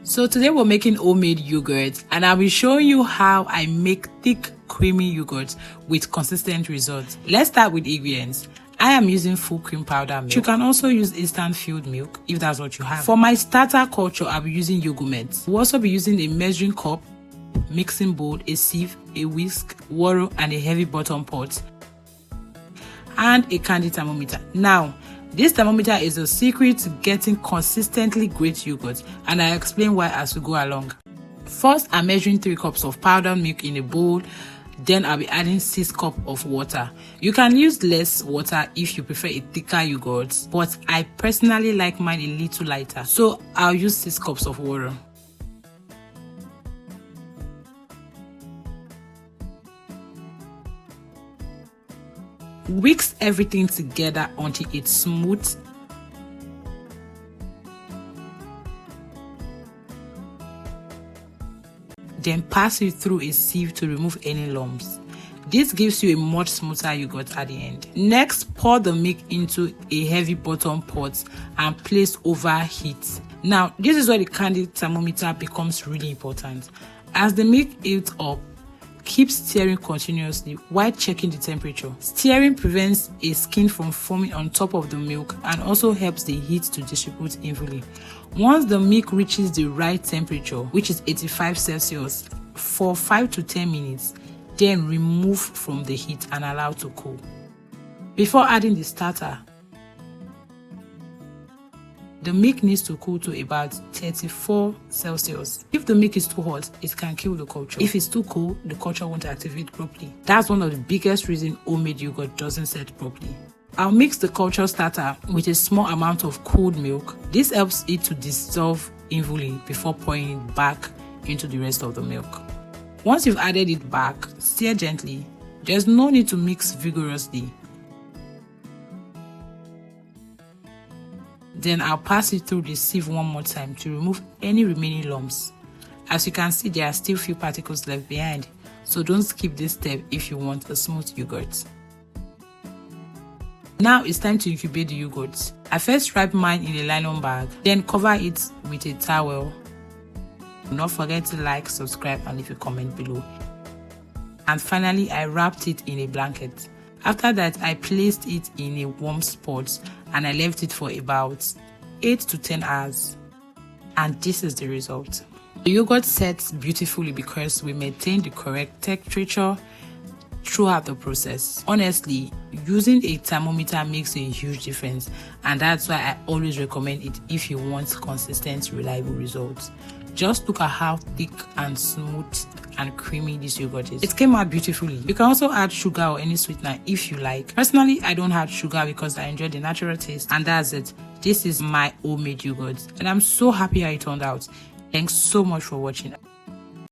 So today we're making homemade yogurt, and I'll be showing you how I make thick creamy yogurt with consistent results. Let's start with ingredients. I am using full cream powder milk. You can also use instant filled milk if that's what you have. For my starter culture, I'll be using Yoghurt. We'll also be using a measuring cup, mixing bowl, a sieve, a whisk, water, and a heavy bottom pot, and a candy thermometer. Now, this thermometer is a secret to getting consistently great yogurt, and I'll explain why as we go along. First, I'm measuring 3 cups of powdered milk in a bowl. Then I'll be adding 6 cups of water. You can use less water if you prefer a thicker yogurt, but I personally like mine a little lighter, so I'll use 6 cups of water. Whisk everything together until it's smooth. Then pass it through a sieve to remove any lumps. This gives you a much smoother yogurt at the end. Next, pour the milk into a heavy bottom pot and place over heat. Now, this is where the candy thermometer becomes really important. As the milk heats up, keep stirring continuously while checking the temperature. Stirring prevents a skin from forming on top of the milk and also helps the heat to distribute evenly. Once the milk reaches the right temperature, which is 85 Celsius, for 5 to 10 minutes, then remove from the heat and allow to cool. Before adding the starter, the milk needs to cool to about 34 Celsius. If the milk is too hot, it can kill the culture. If it's too cool, the culture won't activate properly. That's one of the biggest reasons homemade yogurt doesn't set properly. I'll mix the culture starter with a small amount of cooled milk. This helps it to dissolve evenly before pouring it back into the rest of the milk. Once you've added it back, stir gently. There's no need to mix vigorously. Then I'll pass it through the sieve one more time to remove any remaining lumps. As you can see, there are still few particles left behind, so don't skip this step if you want a smooth yogurt. Now it's time to incubate the yogurt. I first wrap mine in a nylon bag, then cover it with a towel. Do not forget to like, subscribe, and leave a comment below. And finally, I wrapped it in a blanket. After that, I placed it in a warm spot and I left it for about 8 to 10 hours. And this is the result. The yogurt sets beautifully because we maintain the correct temperature throughout the process. Honestly, using a thermometer makes a huge difference, and that's why I always recommend it if you want consistent, reliable results. Just look at how thick and smooth and creamy this yogurt is. It came out beautifully. You can also add sugar or any sweetener if you like. Personally, I don't add sugar because I enjoy the natural taste, and that's it. This is my homemade yogurt, and I'm so happy how it turned out. Thanks so much for watching.